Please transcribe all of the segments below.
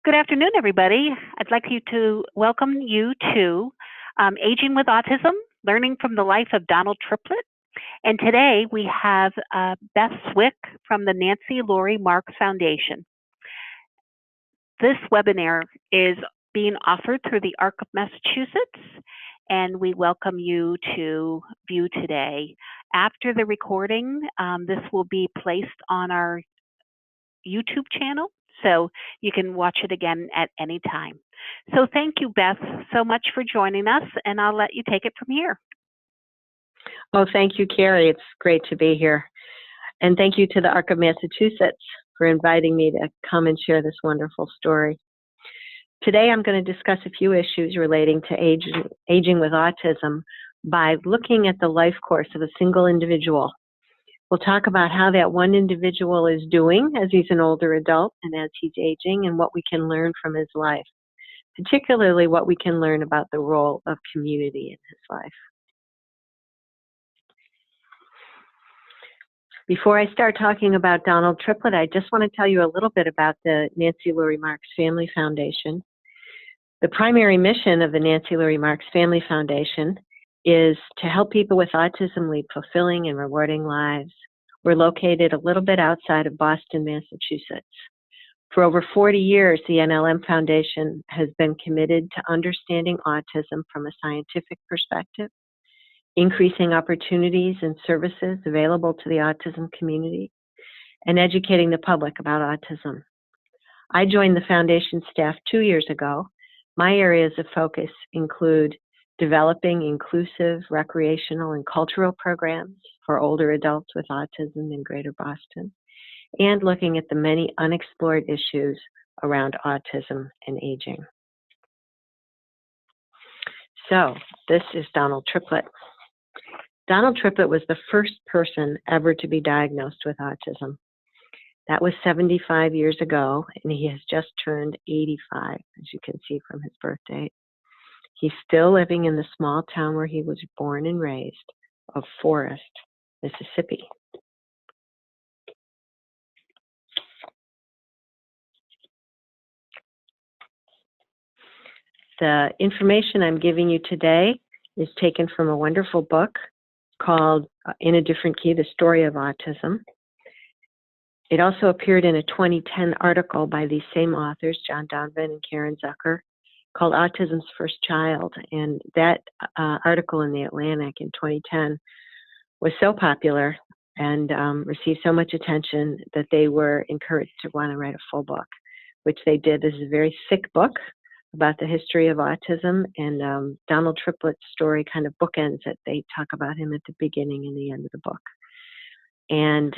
Good afternoon, everybody. I'd like to welcome you to Aging with Autism, Learning from the Life of Donald Triplett. And today we have Beth Zwick from the Nancy Lurie Marks Foundation. This webinar is being offered through the ARC of Massachusetts, and we welcome you to view today. After the recording, this will be placed on our YouTube channel, so you can watch it again at any time. So thank you, Beth, so much for joining us, and I'll let you take it from here. Oh, thank you, Carrie. It's great to be here. And thank you to the ARC of Massachusetts for inviting me to come and share this wonderful story. Today, I'm going to discuss a few issues relating to aging with autism by looking at the life course of a single individual. We'll talk about how that one individual is doing as he's an older adult and as he's aging, and what we can learn from his life, particularly what we can learn about the role of community in his life. Before I start talking about Donald Triplett, I just want to tell you a little bit about the Nancy Lurie Marks Family Foundation. The primary mission of the Nancy Lurie Marks Family Foundation is to help people with autism lead fulfilling and rewarding lives. We're located a little bit outside of Boston, Massachusetts. For over 40 years, the NLM Foundation has been committed to understanding autism from a scientific perspective, increasing opportunities and services available to the autism community, and educating the public about autism. I joined the foundation staff 2 years ago. My areas of focus include developing inclusive recreational and cultural programs for older adults with autism in Greater Boston, and looking at the many unexplored issues around autism and aging. So, this is Donald Triplett. Donald Triplett was the first person ever to be diagnosed with autism. That was 75 years ago, and he has just turned 85, as you can see from his birth date. He's still living in the small town where he was born and raised of Forest, Mississippi. The information I'm giving you today is taken from a wonderful book called In a Different Key, The Story of Autism. It also appeared in a 2010 article by these same authors, John Donvan and Caren Zucker, called Autism's First Child. And that article in the Atlantic in 2010 was so popular and received so much attention that they were encouraged to want to write a full book, which they did. This is a very thick book about the history of autism, and Donald Triplett's story kind of bookends it. They talk about him at the beginning and the end of the book. And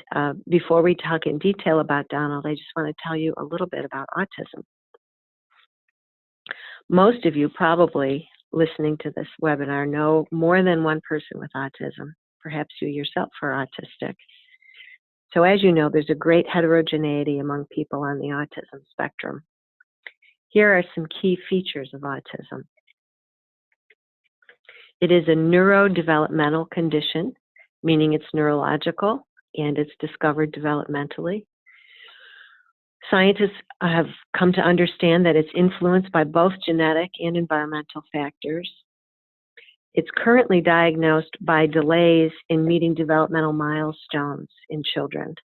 before we talk in detail about Donald, I just want to tell you a little bit about autism. Most of you probably listening to this webinar know more than one person with autism. Perhaps you yourself are autistic. So as you know, there's a great heterogeneity among people on the autism spectrum. Here are some key features of autism. It is a neurodevelopmental condition, meaning it's neurological and it's discovered developmentally. Scientists have come to understand that it's influenced by both genetic and environmental factors. It's currently diagnosed by delays in meeting developmental milestones in children,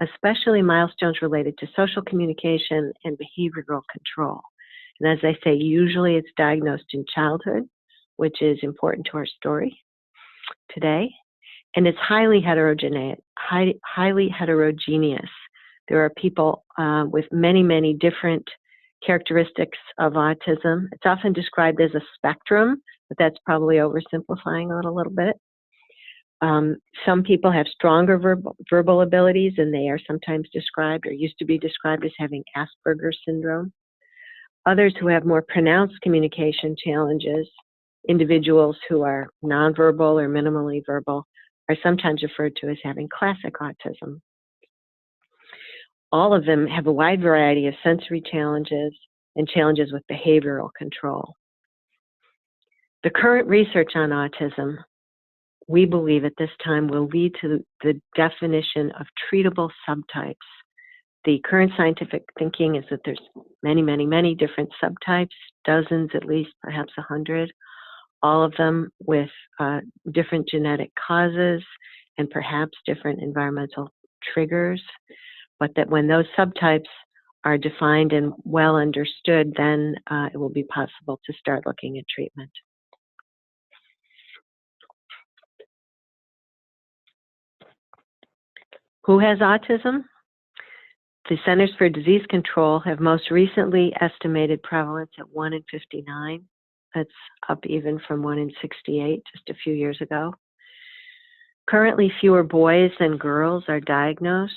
especially milestones related to social communication and behavioral control. And as I say, usually it's diagnosed in childhood, which is important to our story today. And it's highly heterogeneous. There are people with many, many different characteristics of autism. It's often described as a spectrum, but that's probably oversimplifying it a little bit. Some people have stronger verbal abilities, and they are sometimes described or used to be described as having Asperger's syndrome. Others who have more pronounced communication challenges, individuals who are nonverbal or minimally verbal, are sometimes referred to as having classic autism. All of them have a wide variety of sensory challenges and challenges with behavioral control. The current research on autism, we believe at this time, will lead to the definition of treatable subtypes The current scientific thinking is that there's many, many, many different subtypes, dozens at least, perhaps 100, all of them with different genetic causes and perhaps different environmental triggers, but that when those subtypes are defined and well understood, then it will be possible to start looking at treatment. Who has autism? The Centers for Disease Control have most recently estimated prevalence at 1 in 59. That's up even from 1 in 68 just a few years ago. Currently, fewer boys than girls are diagnosed,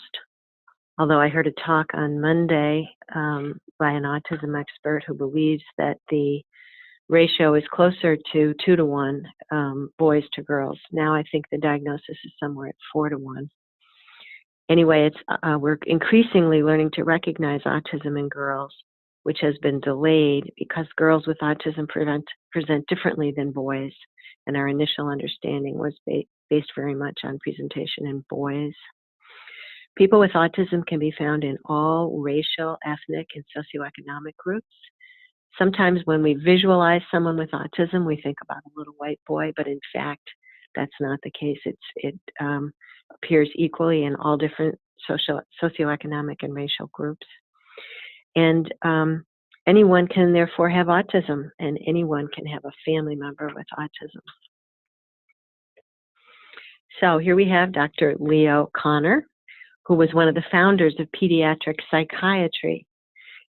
although I heard a talk on Monday by an autism expert who believes that the ratio is closer to 2 to 1 boys to girls. Now I think the diagnosis is somewhere at 4 to 1. Anyway, we're increasingly learning to recognize autism in girls, which has been delayed because girls with autism present differently than boys, and our initial understanding was based very much on presentation in boys. People with autism can be found in all racial, ethnic, and socioeconomic groups. Sometimes when we visualize someone with autism, we think about a little white boy, but in fact, that's not the case. It appears equally in all different socioeconomic and racial groups. And anyone can therefore have autism, and anyone can have a family member with autism. So here we have Dr. Leo Kanner, who was one of the founders of pediatric psychiatry.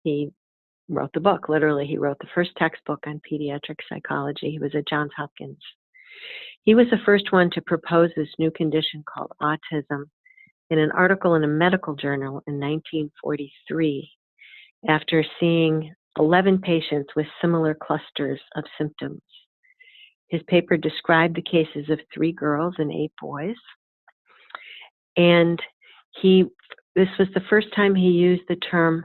He wrote the book, literally. He wrote the first textbook on pediatric psychology. He was at Johns Hopkins. He was the first one to propose this new condition called autism in an article in a medical journal in 1943 after seeing 11 patients with similar clusters of symptoms. His paper described the cases of 3 girls and 8 boys. And this was the first time he used the term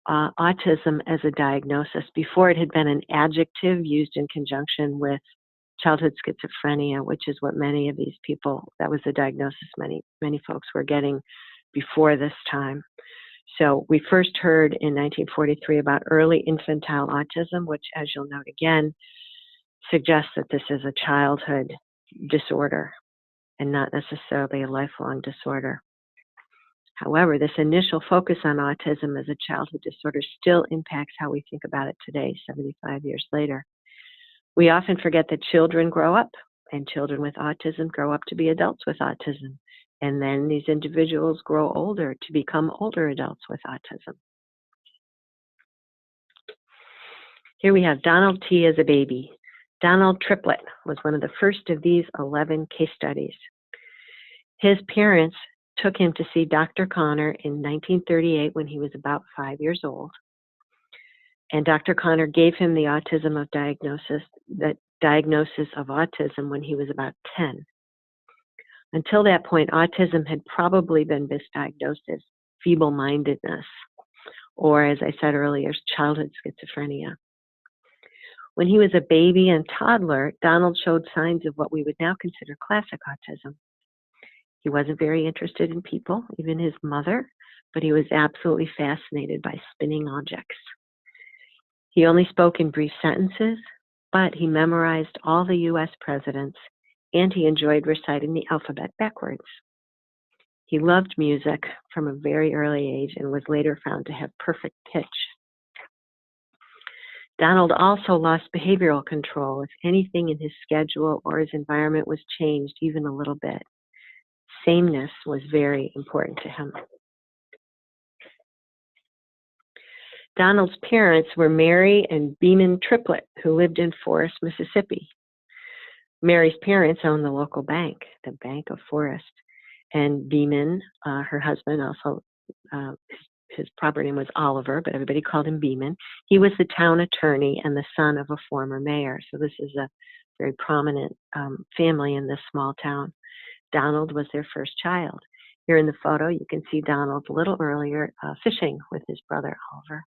autism as a diagnosis. Before, it had been an adjective used in conjunction with childhood schizophrenia, which is what many of these people, that was the diagnosis many folks were getting before this time. So we first heard in 1943 about early infantile autism, which, as you'll note again, suggests that this is a childhood disorder and not necessarily a lifelong disorder. However, this initial focus on autism as a childhood disorder still impacts how we think about it today, 75 years later. We often forget that children grow up, and children with autism grow up to be adults with autism. And then these individuals grow older to become older adults with autism. Here we have Donald T. as a baby. Donald Triplett was one of the first of these 11 case studies. His parents took him to see Dr. Kanner in 1938 when he was about 5 years old. And Dr. Kanner gave him the diagnosis of autism when he was about 10. Until that point, autism had probably been misdiagnosed as feeble-mindedness, or as I said earlier, childhood schizophrenia. When he was a baby and toddler, Donald showed signs of what we would now consider classic autism. He wasn't very interested in people, even his mother, but he was absolutely fascinated by spinning objects. He only spoke in brief sentences, but he memorized all the U.S. presidents, and he enjoyed reciting the alphabet backwards. He loved music from a very early age and was later found to have perfect pitch. Donald also lost behavioral control if anything in his schedule or his environment was changed even a little bit. Sameness was very important to him. Donald's parents were Mary and Beeman Triplett, who lived in Forest, Mississippi. Mary's parents owned the local bank, the Bank of Forest, and Beeman, her husband, also his proper name was Oliver, but everybody called him Beeman. He was the town attorney and the son of a former mayor. So this is a very prominent family in this small town. Donald was their first child. Here in the photo, you can see Donald a little earlier fishing with his brother Oliver.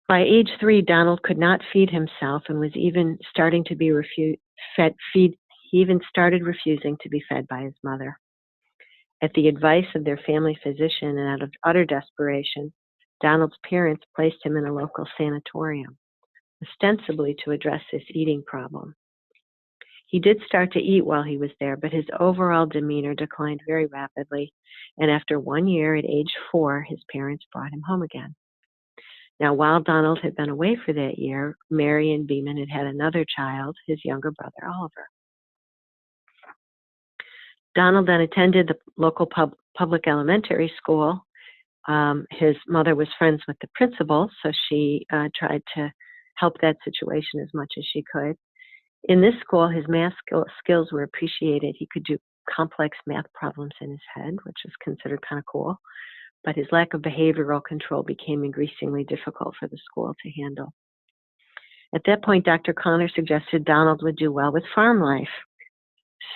By age 3, Donald could not feed himself and was even starting to be He even started refusing to be fed by his mother. At the advice of their family physician and out of utter desperation, Donald's parents placed him in a local sanatorium, ostensibly to address this eating problem. He did start to eat while he was there, but his overall demeanor declined very rapidly, and after 1 year, at age 4, his parents brought him home again. Now, while Donald had been away for that year, Mary and Beeman had had another child, his younger brother, Oliver. Donald then attended the local public elementary school. His mother was friends with the principal, so she tried to help that situation as much as she could. In this school, his math skills were appreciated. He could do complex math problems in his head, which was considered kind of cool. But his lack of behavioral control became increasingly difficult for the school to handle. At that point, Dr. Connor suggested Donald would do well with farm life.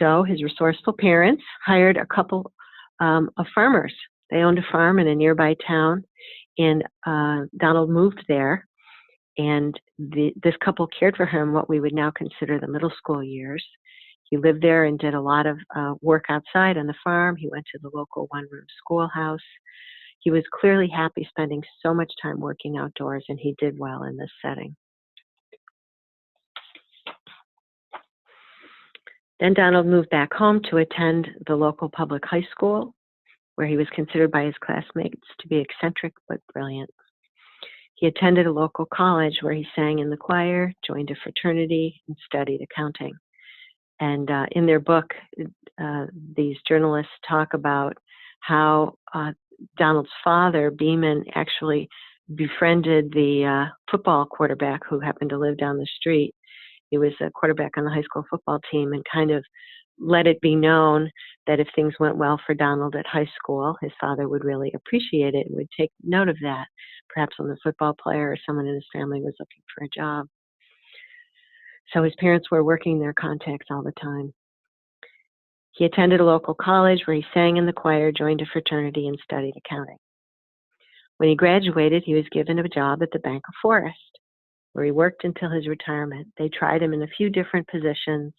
So his resourceful parents hired a couple of farmers. They owned a farm in a nearby town, and Donald moved there. And this couple cared for him what we would now consider the middle school years. He lived there and did a lot of work outside on the farm. He went to the local one-room schoolhouse. He was clearly happy spending so much time working outdoors, and he did well in this setting. Then Donald moved back home to attend the local public high school, where he was considered by his classmates to be eccentric but brilliant. He attended a local college where he sang in the choir, joined a fraternity, and studied accounting. And in their book, these journalists talk about how Donald's father, Beeman, actually befriended the football quarterback who happened to live down the street. He was a quarterback on the high school football team, and kind of let it be known that if things went well for Donald at high school, his father would really appreciate it and would take note of that, perhaps when the football player or someone in his family was looking for a job. So his parents were working their contacts all the time. He attended a local college where he sang in the choir, joined a fraternity, and studied accounting. When he graduated, he was given a job at the Bank of Forest, where he worked until his retirement. They tried him in a few different positions,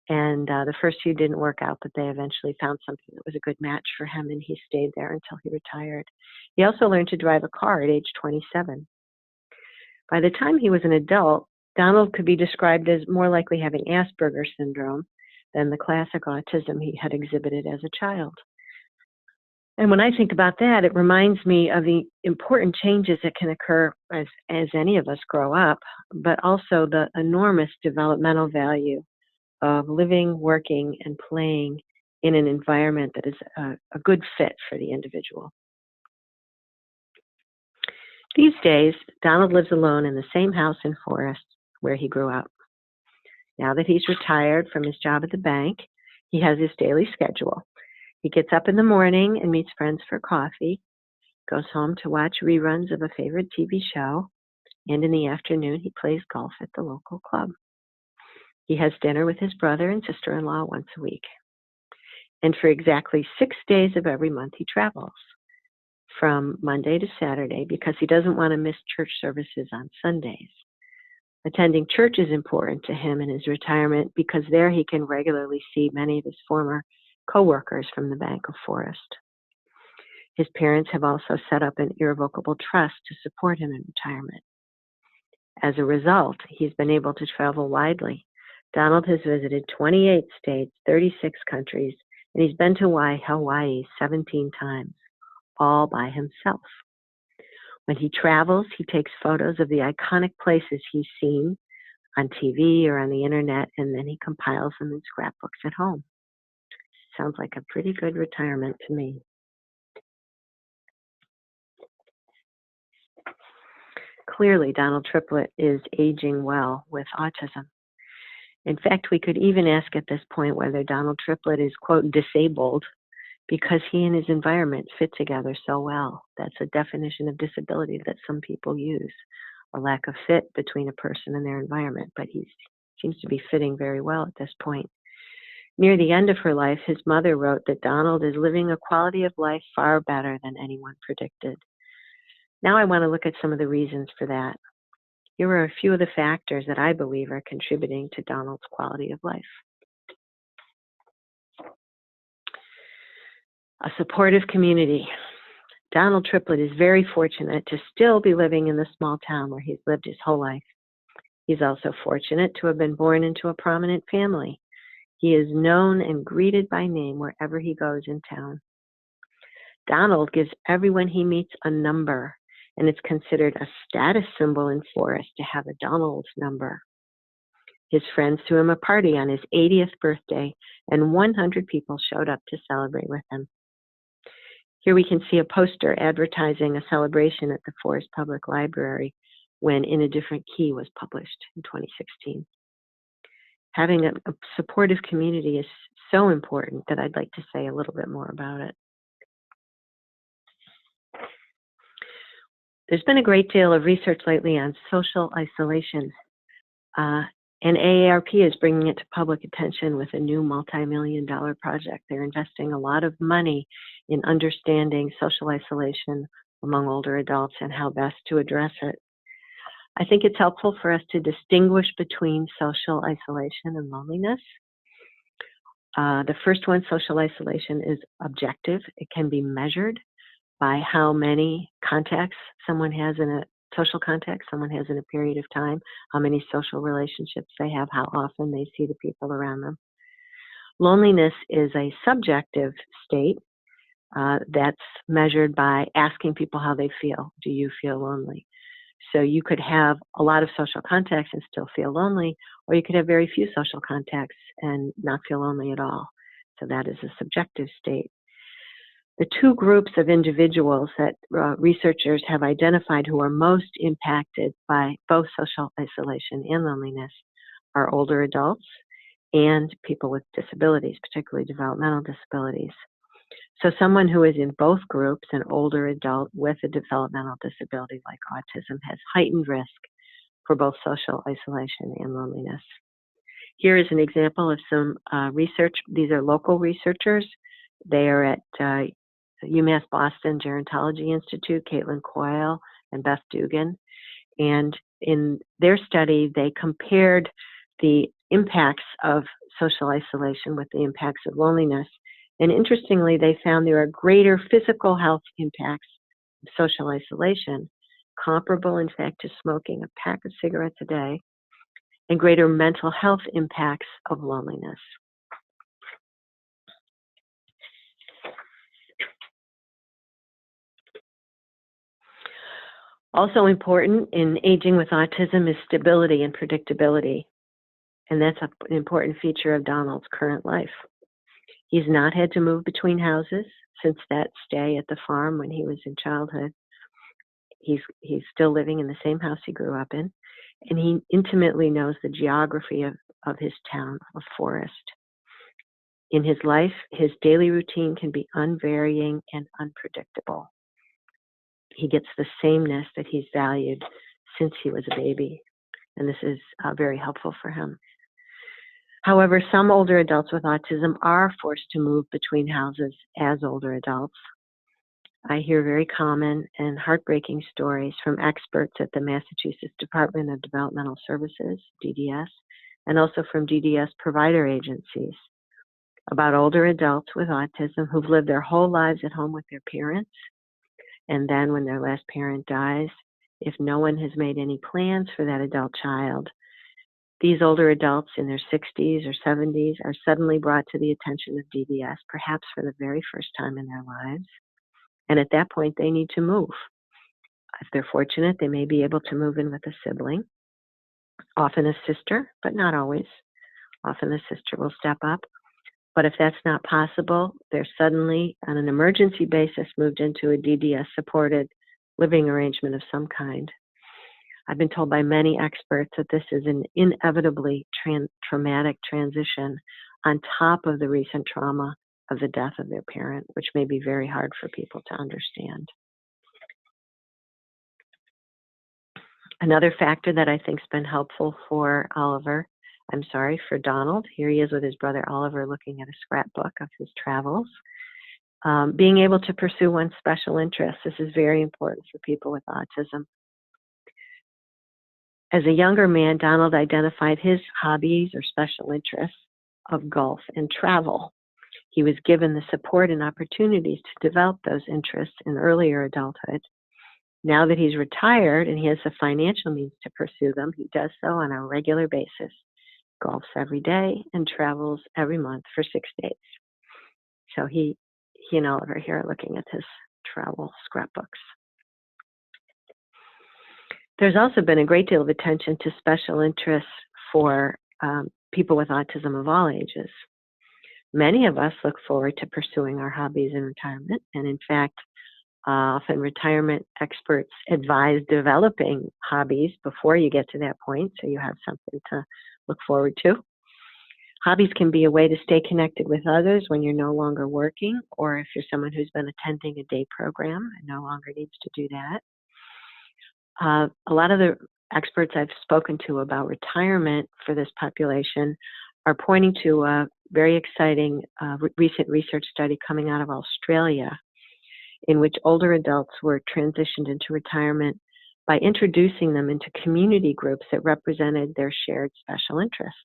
and the first few didn't work out, but they eventually found something that was a good match for him, and he stayed there until he retired. He also learned to drive a car at age 27. By the time he was an adult, Donald could be described as more likely having Asperger's syndrome than the classic autism he had exhibited as a child. And when I think about that, it reminds me of the important changes that can occur as any of us grow up, but also the enormous developmental value of living, working, and playing in an environment that is a good fit for the individual. These days, Donald lives alone in the same house in Forest where he grew up. Now that he's retired from his job at the bank, he has his daily schedule. He gets up in the morning and meets friends for coffee, goes home to watch reruns of a favorite TV show, and in the afternoon he plays golf at the local club. He has dinner with his brother and sister-in-law once a week. And for exactly 6 days of every month, he travels from Monday to Saturday because he doesn't want to miss church services on Sundays. Attending church is important to him in his retirement because there he can regularly see many of his former co-workers from the Bank of Forest. His parents have also set up an irrevocable trust to support him in retirement. As a result, he's been able to travel widely. Donald has visited 28 states, 36 countries, and he's been to Hawaii 17 times, all by himself. When he travels, he takes photos of the iconic places he's seen on TV or on the internet, and then he compiles them in scrapbooks at home. Sounds like a pretty good retirement to me. Clearly, Donald Triplett is aging well with autism. In fact, we could even ask at this point whether Donald Triplett is, quote, disabled because he and his environment fit together so well. That's a definition of disability that some people use, a lack of fit between a person and their environment, but he seems to be fitting very well at this point. Near the end of her life, his mother wrote that Donald is living a quality of life far better than anyone predicted. Now I want to look at some of the reasons for that. Here are a few of the factors that I believe are contributing to Donald's quality of life. A supportive community. Donald Triplett is very fortunate to still be living in the small town where he's lived his whole life. He's also fortunate to have been born into a prominent family. He is known and greeted by name wherever he goes in town. Donald gives everyone he meets a number, and it's considered a status symbol in Forest to have a Donald number. His friends threw him a party on his 80th birthday, and 100 people showed up to celebrate with him. Here we can see a poster advertising a celebration at the Forest Public Library when In a Different Key was published in 2016. Having a supportive community is so important that I'd like to say a little bit more about it. There's been a great deal of research lately on social isolation, and AARP is bringing it to public attention with a new multi-million-dollar project. They're investing a lot of money in understanding social isolation among older adults and how best to address it. I think it's helpful for us to distinguish between social isolation and loneliness. The first one, social isolation, is objective. It can be measured by how many contacts someone has in a social context someone has in a period of time, how many social relationships they have, how often they see the people around them. Loneliness is a subjective state that's measured by asking people how they feel. Do you feel lonely? So you could have a lot of social contacts and still feel lonely, or you could have very few social contacts and not feel lonely at all. So that is a subjective state. The two groups of individuals that researchers have identified who are most impacted by both social isolation and loneliness are older adults and people with disabilities, particularly developmental disabilities. So someone who is in both groups, an older adult with a developmental disability like autism, has heightened risk for both social isolation and loneliness. Here is an example of some research. These are local researchers. They are at UMass Boston Gerontology Institute, Caitlin Coyle and Beth Dugan. And in their study, they compared the impacts of social isolation with the impacts of loneliness. And interestingly, they found there are greater physical health impacts of social isolation, comparable, in fact, to smoking a pack of cigarettes a day, and greater mental health impacts of loneliness. Also important in aging with autism is stability and predictability. And that's an important feature of Donald's current life. He's not had to move between houses since that stay at the farm when he was in childhood. He's still living in the same house he grew up in, and he intimately knows the geography of his town of Forest. In his life, his daily routine can be unvarying and unpredictable. He gets the sameness that he's valued since he was a baby, and this is very helpful for him. However, some older adults with autism are forced to move between houses as older adults. I hear very common and heartbreaking stories from experts at the Massachusetts Department of Developmental Services, DDS, and also from DDS provider agencies about older adults with autism who've lived their whole lives at home with their parents. And then when their last parent dies, if no one has made any plans for that adult child, these older adults in their 60s or 70s are suddenly brought to the attention of DDS, perhaps for the very first time in their lives. And at that point, they need to move. If they're fortunate, they may be able to move in with a sibling, often a sister, but not always. Often the sister will step up. But if that's not possible, they're suddenly, on an emergency basis, moved into a DDS-supported living arrangement of some kind. I've been told by many experts that this is an inevitably traumatic transition on top of the recent trauma of the death of their parent, which may be very hard for people to understand. Another factor that I think has been helpful for for Donald, here he is with his brother Oliver looking at a scrapbook of his travels. Being able to pursue one's special interests. This is very important for people with autism. As a younger man, Donald identified his hobbies or special interests of golf and travel. he was given the support and opportunities to develop those interests in earlier adulthood. Now that he's retired and he has the financial means to pursue them, he does so on a regular basis, golfs every day, and travels every month for 6 days. So he and Oliver here are looking at his travel scrapbooks. There's also been a great deal of attention to special interests for people with autism of all ages. Many of us look forward to pursuing our hobbies in retirement, and in fact, often retirement experts advise developing hobbies before you get to that point, so you have something to look forward to. Hobbies can be a way to stay connected with others when you're no longer working, or if you're someone who's been attending a day program and no longer needs to do that. A lot of the experts I've spoken to about retirement for this population are pointing to a very exciting recent research study coming out of Australia, in which older adults were transitioned into retirement by introducing them into community groups that represented their shared special interests.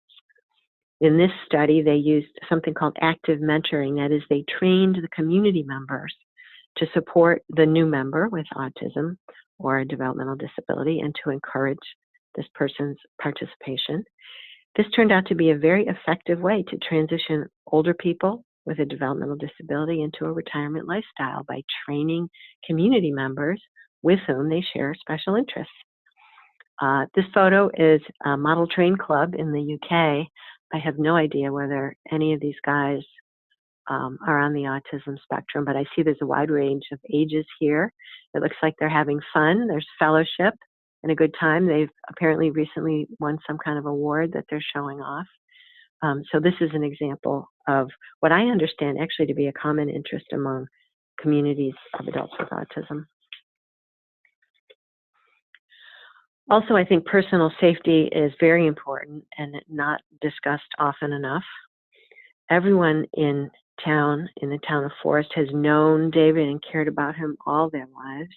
In this study, they used something called active mentoring. That is, they trained the community members to support the new member with autism or a developmental disability and to encourage this person's participation. This turned out to be a very effective way to transition older people with a developmental disability into a retirement lifestyle by training community members with whom they share special interests. This photo is a model train club in the UK. I have no idea whether any of these guys are on the autism spectrum, but I see there's a wide range of ages here. It looks like they're having fun. There's fellowship and a good time. They've apparently recently won some kind of award that they're showing off. So this is an example of what I understand actually to be a common interest among communities of adults with autism. Also, I think personal safety is very important and not discussed often enough. Everyone in the town of Forest, has known David and cared about him all their lives.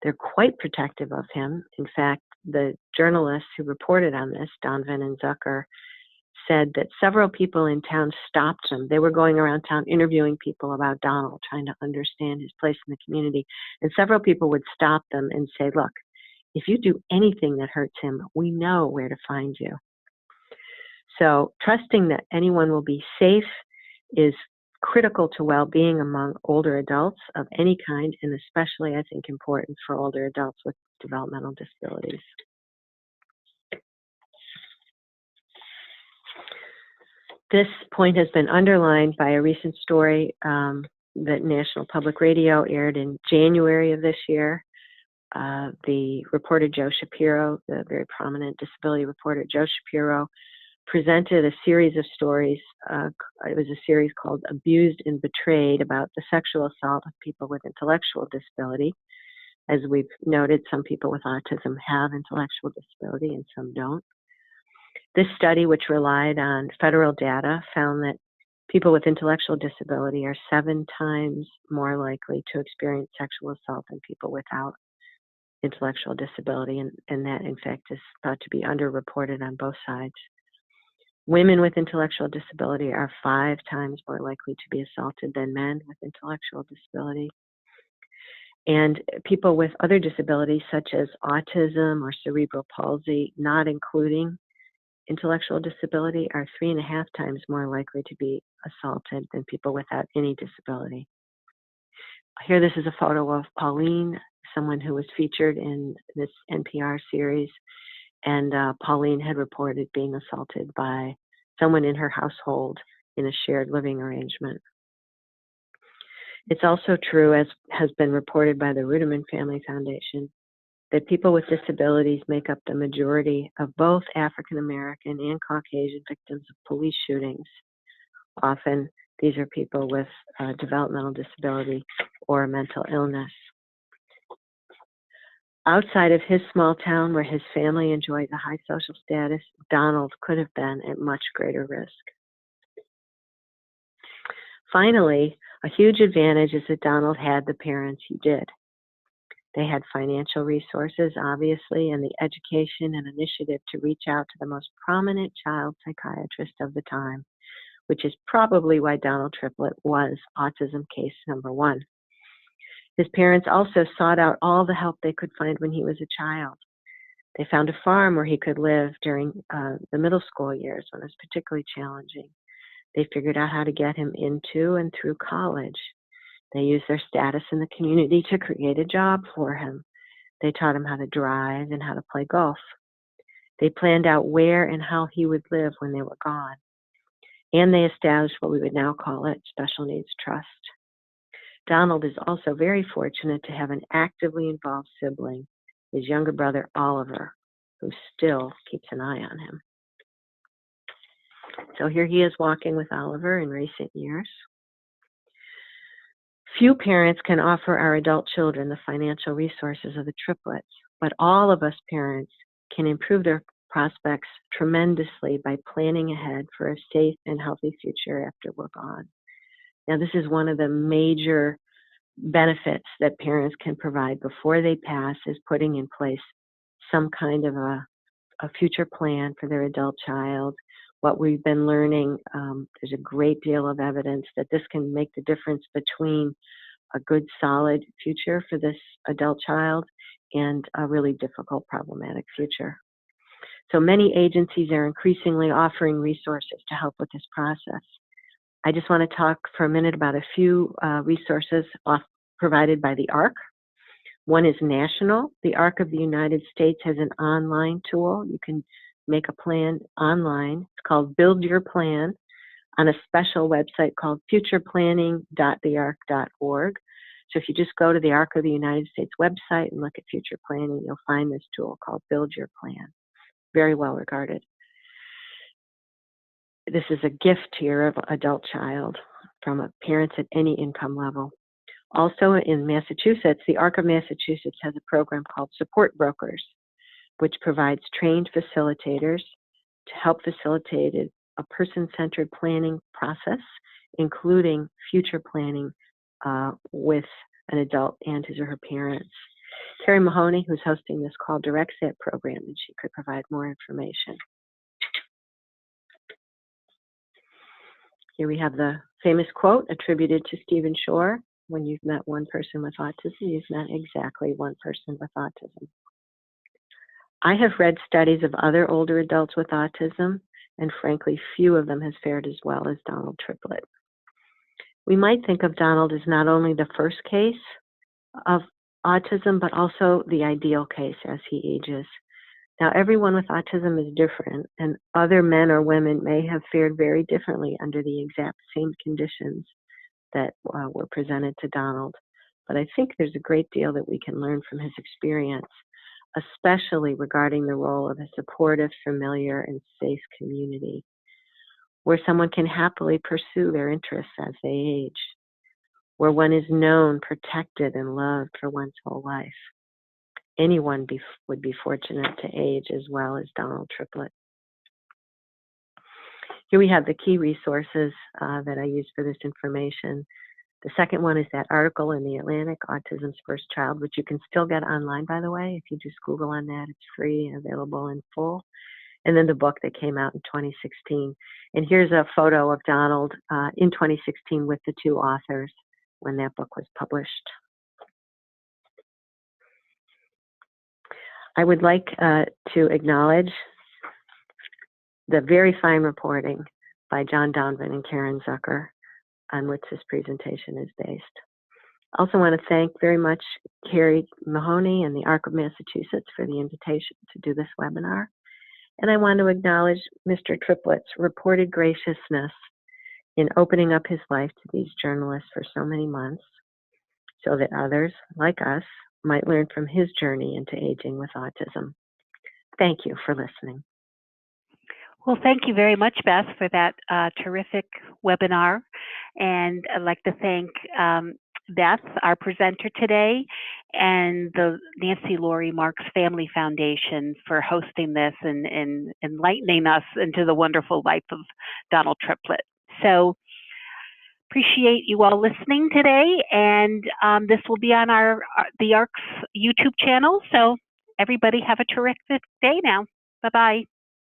They're quite protective of him. In fact, the journalists who reported on this, Donvan and Zucker, said that several people in town stopped him. They were going around town interviewing people about Donald, trying to understand his place in the community. And several people would stop them and say, look, if you do anything that hurts him, we know where to find you. So trusting that anyone will be safe is critical to well-being among older adults of any kind, and especially, I think, important for older adults with developmental disabilities. This point has been underlined by a recent story that National Public Radio aired in January of this year. The reporter Joe Shapiro, the very prominent disability reporter Joe Shapiro, presented a series of stories. It was a series called Abused and Betrayed, about the sexual assault of people with intellectual disability. As we've noted, some people with autism have intellectual disability and some don't. This study, which relied on federal data, found that people with intellectual disability are 7 times more likely to experience sexual assault than people without intellectual disability, and that, in fact, is thought to be underreported on both sides. Women with intellectual disability are 5 times more likely to be assaulted than men with intellectual disability. And people with other disabilities, such as autism or cerebral palsy, not including intellectual disability, are 3.5 times more likely to be assaulted than people without any disability. Here, this is a photo of Pauline, someone who was featured in this NPR series. And Pauline had reported being assaulted by someone in her household in a shared living arrangement. It's also true, as has been reported by the Ruderman Family Foundation, that people with disabilities make up the majority of both African American and Caucasian victims of police shootings. Often, these are people with developmental disability or mental illness. Outside of his small town, where his family enjoyed a high social status, Donald could have been at much greater risk. Finally, a huge advantage is that Donald had the parents he did. They had financial resources, obviously, and the education and initiative to reach out to the most prominent child psychiatrist of the time, which is probably why Donald Triplett was autism case number 1. His parents also sought out all the help they could find when he was a child. They found a farm where he could live during the middle school years when it was particularly challenging. They figured out how to get him into and through college. They used their status in the community to create a job for him. They taught him how to drive and how to play golf. They planned out where and how he would live when they were gone. And they established what we would now call it special needs trust. Donald is also very fortunate to have an actively involved sibling, his younger brother Oliver, who still keeps an eye on him. So here he is walking with Oliver in recent years. Few parents can offer our adult children the financial resources of the triplets, but all of us parents can improve their prospects tremendously by planning ahead for a safe and healthy future after we're gone. Now, this is one of the major benefits that parents can provide before they pass, is putting in place some kind of a future plan for their adult child. What we've been learning, there's a great deal of evidence that this can make the difference between a good, solid future for this adult child and a really difficult, problematic future. So many agencies are increasingly offering resources to help with this process. I just want to talk for a minute about a few resources provided by the ARC. One is national. The ARC of the United States has an online tool. You can make a plan online. It's called Build Your Plan on a special website called futureplanning.thearc.org. So if you just go to the ARC of the United States website and look at future planning, you'll find this tool called Build Your Plan. Very well regarded. This is a gift to your adult child from parents at any income level. Also in Massachusetts, the ARC of Massachusetts has a program called Support Brokers, which provides trained facilitators to help facilitate a person-centered planning process, including future planning with an adult and his or her parents. Caren Mahoney, who's hosting this call, directs that program, and she could provide more information. Here we have the famous quote attributed to Stephen Shore: "When you've met one person with autism, you've met exactly one person with autism." I have read studies of other older adults with autism, and frankly, few of them has fared as well as Donald Triplett. We might think of Donald as not only the first case of autism, but also the ideal case as he ages. Now, everyone with autism is different, and other men or women may have fared very differently under the exact same conditions that were presented to Donald. But I think there's a great deal that we can learn from his experience, especially regarding the role of a supportive, familiar, and safe community, where someone can happily pursue their interests as they age, where one is known, protected, and loved for one's whole life. Anyone would be fortunate to age as well as Donald Triplett. Here we have the key resources that I use for this information. The second one is that article in the Atlantic, Autism's First Child, which you can still get online, by the way. If you just Google on that, it's free and available in full. And then the book that came out in 2016. And here's a photo of Donald in 2016 with the two authors when that book was published. I would like to acknowledge the very fine reporting by John Donvan and Caren Zucker, on which this presentation is based. I also want to thank very much Carrie Mahoney and the ARC of Massachusetts for the invitation to do this webinar. And I want to acknowledge Mr. Triplett's reported graciousness in opening up his life to these journalists for so many months, so that others, like us, might learn from his journey into aging with autism. Thank you for listening. Well, thank you very much, Beth, for that terrific webinar. And I'd like to thank Beth, our presenter today, and the Nancy Lurie Marks Family Foundation for hosting this and enlightening us into the wonderful life of Donald Triplett. So appreciate you all listening today, and this will be on the ARC's YouTube channel. So everybody have a terrific day now. Bye-bye.